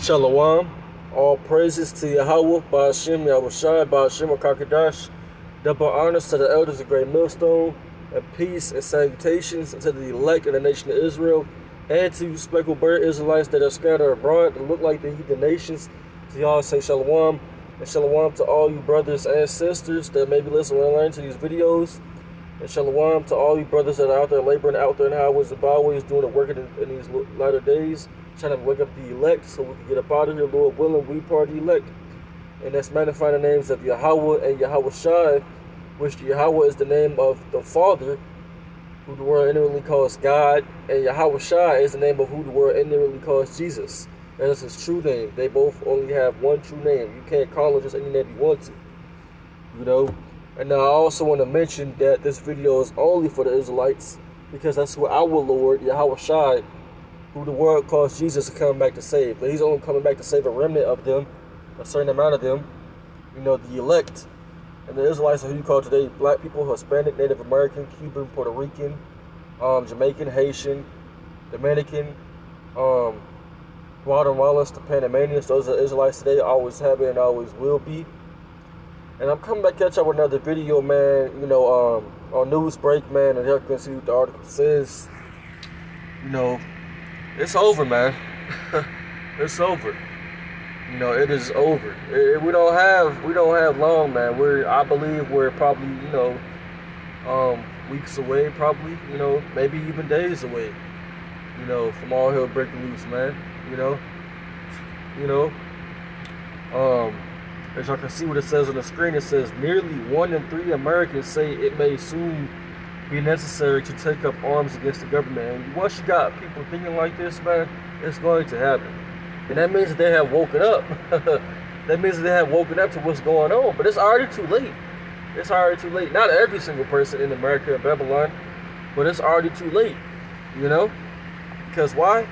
Shalom. All praises to Yahweh, Ba'ashem, Yahushai, Ba'ashem, Kakadash. Double honors to the elders of Great Millstone, and peace and salutations to the elect of the nation of Israel, and to speckled bird Israelites that are scattered abroad that look like the heathen nations. To y'all say shalom, and shalom to all you brothers and sisters that may be listening and learning to these videos. And shalom to all you brothers that are out there laboring out there in highways and byways doing the work in these latter days, trying to wake up the elect so we can get up out of here, Lord willing, we part of the elect. And that's magnifying the names of Yahweh and Yahushai, which Yahweh is the name of the Father, who the world inwardly calls God, and Yahushai is the name of who the world inwardly calls Jesus. That is his true name. They both only have one true name. You can't call him just any name you want to, you know. And I also want to mention that this video is only for the Israelites, because that's what our Lord, Yahushai, who the world calls Jesus, is coming back to save. But he's only coming back to save a remnant of them, a certain amount of them, you know, the elect. And the Israelites are who you call today black people, Hispanic, Native American, Cuban, Puerto Rican, Jamaican, Haitian, Dominican, Guatemalans, the Panamanians. Those are Israelites today, always have been and always will be. And I'm coming back to catch up with another video, man, you know, on Newsbreak, man, and you can see what the article says. You know, it's over, man. It's over. You know, it is over. We don't have long, man. I believe we're probably, you know, weeks away, probably, you know, maybe even days away, you know, from all hell breaking loose, man. You know, as y'all can see what it says on the screen, it says nearly 1 in 3 Americans say it may soon be necessary to take up arms against the government. And once you got people thinking like this, man, it's going to happen. And that means that they have woken up. That means that they have woken up to what's going on. But it's already too late. It's already too late. Not every single person in America and Babylon, but it's already too late, you know? Because why?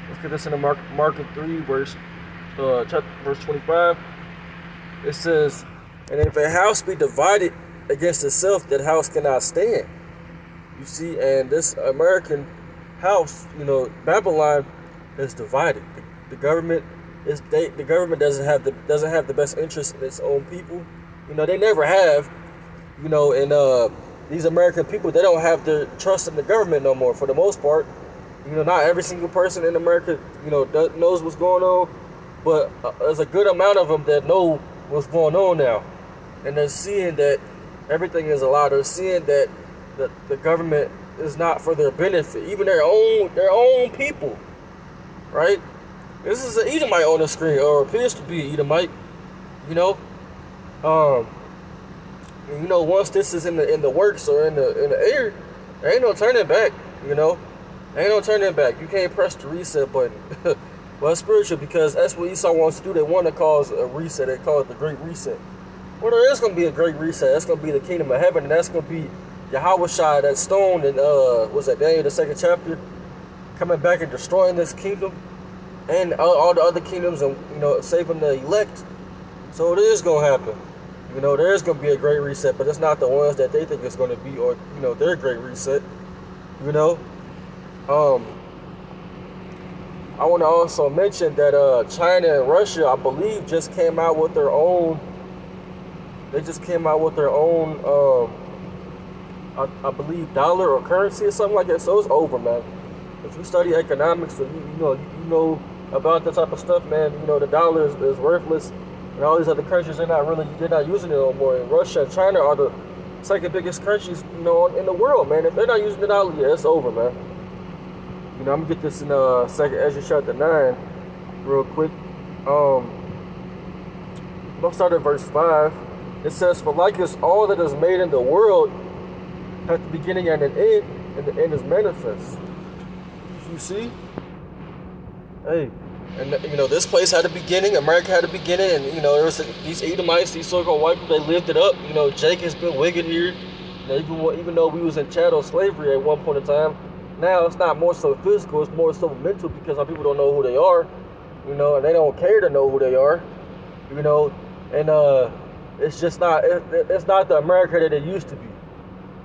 Let's get this in the Mark 3, verse 25. It says, and if a house be divided against itself, that house cannot stand. You see, and this American house, you know, Babylon is divided. The government doesn't have the best interest in its own people. You know, they never have. You know, and these American people, they don't have their trust in the government no more for the most part. You know, not every single person in America, you know, knows what's going on, but there's a good amount of them that know what's going on now, and they're seeing that everything is a lie. They're seeing that the government is not for their benefit, even their own people, right? This is an Edomite on the screen, or appears to be Edomite, you know. You know, once this is in the works or in the air, there ain't no turning back, you know. There ain't no turning back. You can't press the reset button. Well, it's spiritual, because that's what Esau wants to do. They want to cause a reset. They call it the Great Reset. Well, there is going to be a Great Reset. That's going to be the kingdom of heaven, and that's going to be Yahushai, that stone, and what's that, Daniel, the 2nd chapter, coming back and destroying this kingdom and all the other kingdoms, and, you know, saving the elect. So it is going to happen. You know, there is going to be a Great Reset, but it's not the ones that they think it's going to be, or, you know, their Great Reset. You know, I want to also mention that China and Russia, I believe, just came out with their own. They just came out with their own, I believe, dollar or currency or something like that. So it's over, man. If you study economics, or you know about that type of stuff, man, you know the dollar is worthless, and all these other countries they're not using it no more. And Russia and China are the second biggest countries, you know, in the world, man. If they're not using the dollar, yeah, it's over, man. You know, I'm gonna get this in 2nd Ezra chapter 9 real quick. Let's start at verse 5. It says, for like as all that is made in the world hath the beginning and an end, and the end is manifest. You see? Hey, and you know, this place had a beginning, America had a beginning, and you know, there was these Edomites, these so-called white people, they lived it up. You know, Jake has been wicked here. You know, even though we was in chattel slavery at one point in time, now it's not more so physical, it's more so mental, because our people don't know who they are, you know, and they don't care to know who they are, you know, and it's just not, it's not the America that it used to be.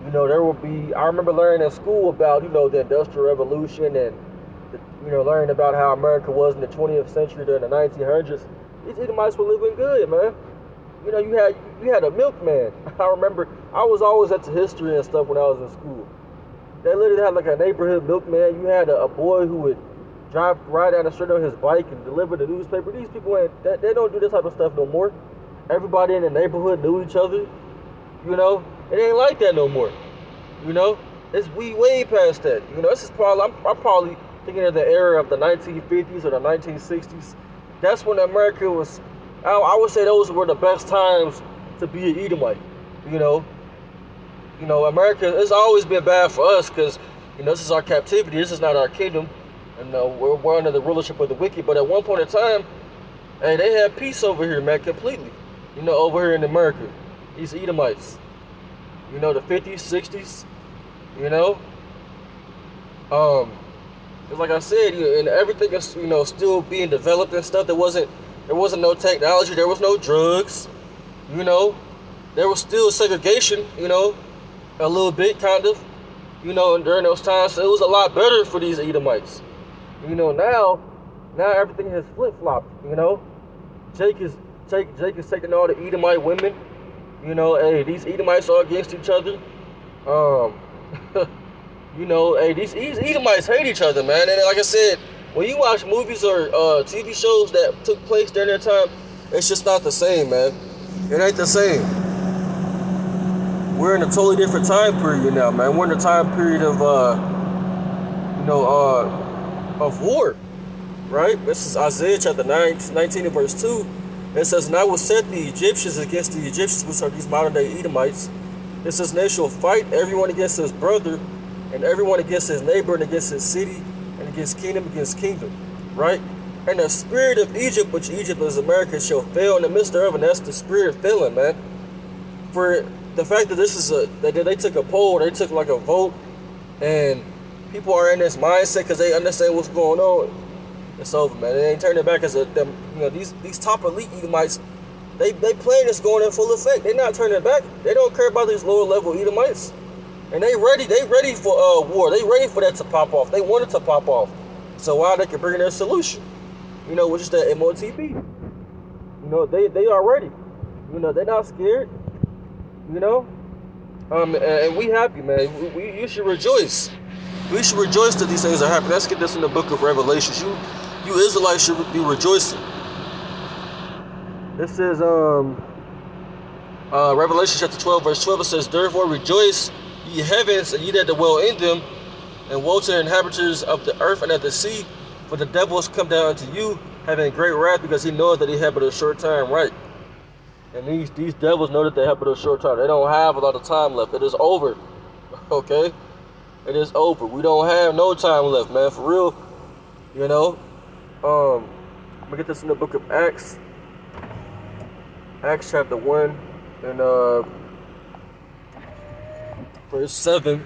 You know, there will be, I remember learning in school about, you know, the Industrial Revolution and learning about how America was in the 20th century during the 1900s. These Edomites were living good, man. You had a milkman. I remember I was always into history and stuff when I was in school. They literally had like a neighborhood milkman. You had a boy who would ride down the street on his bike and deliver the newspaper. These people they don't do this type of stuff no more. Everybody in the neighborhood knew each other. It ain't like that no more. It's way past that. This is probably I'm probably thinking of the era of the 1950s or the 1960s. That's when America was. I would say those were the best times to be an Edomite. America. It's always been bad for us because this is our captivity. This is not our kingdom, and we're under the rulership of the wicked. But at one point in time, hey, they had peace over here, man, completely. Over here in America, these Edomites. The 50s, 60s. It's like I said, and everything is still being developed and stuff. There wasn't no technology. There was no drugs. There was still segregation. A little bit, kind of. And during those times, so it was a lot better for these Edomites. Now everything has flip flopped. Jake is taking all the Edomite women. Hey, these Edomites are against each other. Hey, these Edomites hate each other, man. And like I said, when you watch movies or TV shows that took place during that time, it's just not the same, man. It ain't the same. We're in a totally different time period now, man. We're in a time period of war, right? This is Isaiah chapter 19 and verse 2. It says, "And I will set the Egyptians against the Egyptians," which are these modern-day Edomites. It says, "And they shall fight everyone against his brother, and everyone against his neighbor, and against his city, and against kingdom, right? And the spirit of Egypt, which Egypt is America, shall fail in the midst thereof," and that's the spirit failing, man. For the fact that this is they took a poll, they took like a vote, and people are in this mindset because they understand what's going on. It's over, man. They ain't turning back as these top elite Edomites. They plan is going in full effect. They're not turning back. They don't care about these lower level Edomites, and they ready for war. They ready for that to pop off. They want it to pop off. So why they can bring their solution, which is the MOTB. They are ready. They're not scared. And we happy, man. You should rejoice. We should rejoice that these things are happening. Let's get this in the book of Revelations. You Israelites should be rejoicing. This is Revelation chapter 12, verse 12. It says, "Therefore rejoice, ye heavens, and ye that dwell in them, and woe to the inhabitants of the earth and of the sea, for the devil has come down unto you, having great wrath, because he knoweth that he had but a short time," right? And these devils know that they have but a short time. They don't have a lot of time left. It is over. Okay? It is over. We don't have no time left, man. For real. I'm gonna get this in the book of Acts. Acts chapter 1 and verse 7.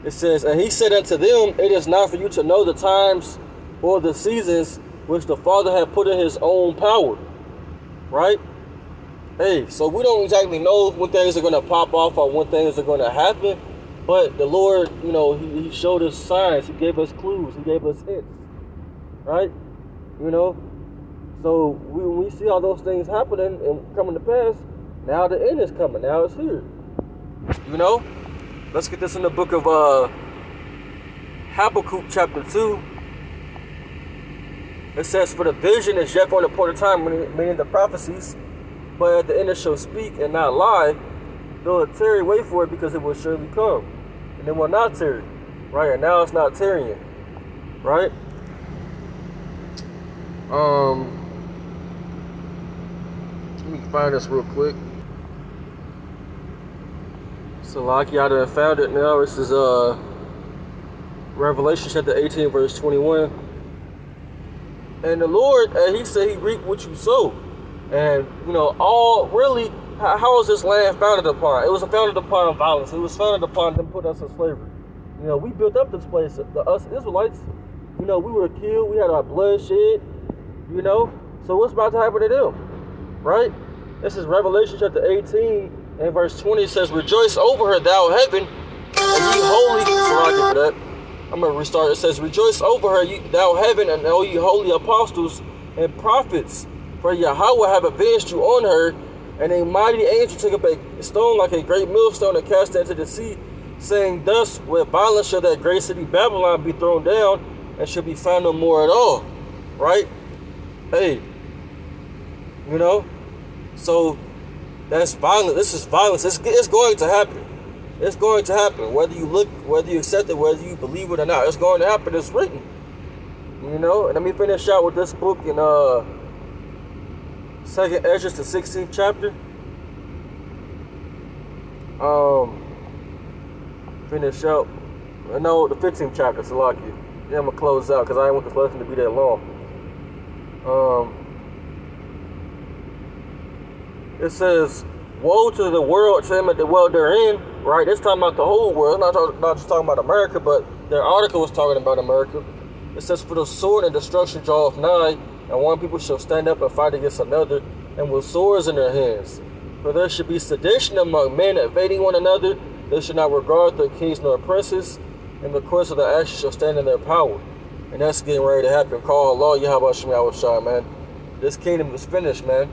It says, "And he said unto them, It is not for you to know the times or the seasons which the Father hath put in his own power." Right? Hey, so we don't exactly know when things are going to pop off or when things are going to happen. But the Lord, he showed us signs. He gave us clues. He gave us hints. Right? So when we see all those things happening and coming to pass, now the end is coming. Now it's here. Let's get this in the book of Habakkuk chapter 2. It says, "For the vision is yet for an appointed time," meaning the prophecies, "but at the end it shall speak and not lie. Though it tarry, wait for it, because it will surely come. And it will not tarry." Right? And now it's not tarrying. Right? Let me find this real quick. So like y'all done found it now. This is Revelation chapter 18, verse 21. "And the Lord, he said he reaped what you sow." And, all really, how was this land founded upon? It was founded upon violence. It was founded upon them putting us in slavery. We built up this place, us Israelites. We were killed. We had our blood shed. So what's about to happen to them? Right? This is Revelation chapter 18 and verse 20. It says, "Rejoice over her, thou heaven, and ye holy," so I get for that. I'm going to restart. It says, rejoice over her, thou heaven, and all ye holy apostles and prophets, for Yahweh have avenged you on her. And a mighty angel took up a stone like a great millstone and cast it into the sea, saying, thus with violence shall that great city Babylon be thrown down, and shall be found no more at all. Right? Hey, you know? So that's violence. This is violence. It's going to happen. It's going to happen. Whether you look, whether you accept it, whether you believe it or not, it's going to happen. It's written. You know? And let me finish out with this book in 2nd Ezra, the 16th chapter. Finish out. No, the 15th chapter, Salaki. Yeah, I'm going to close out because I didn't want this lesson to be that long. It says, woe to the world, to them that dwell therein. Right? It's talking about the whole world. Not just talking about America, but their article was talking about America. It says, for the sword and destruction draweth nigh, and one people shall stand up and fight against another, and with swords in their hands. For there should be sedition among men, invading one another. They should not regard their kings nor princes, and the course of the action shall stand in their power. And that's getting ready to happen. Call Allah Yahweh Shem Yahushua, man. This kingdom is finished, man.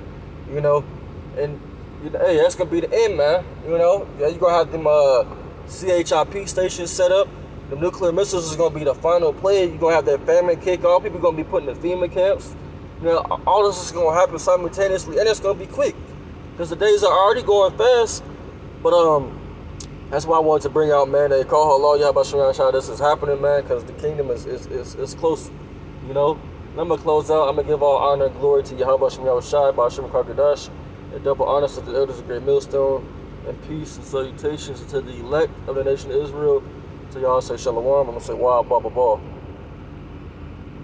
You know, and hey, that's gonna be the end, man. You know, yeah, you're gonna have them CHIP stations set up. The nuclear missiles is gonna be the final play. You're gonna have that famine kick off. People gonna be put in the FEMA camps. You know, all this is gonna happen simultaneously, and it's gonna be quick because the days are already going fast. But that's why I wanted to bring out, man. They call Allah Yahweh Shem Yahushua. This is happening, man, because the kingdom is close. You know, and I'm gonna close out. I'm gonna give all honor and glory to Yahweh Shem Yahushua, Ba'ashem Karkadash. And double honor to the elders of Great Millstone, and peace and salutations to the elect of the nation of Israel. To y'all say shalom. I'm gonna say wow, blah blah blah.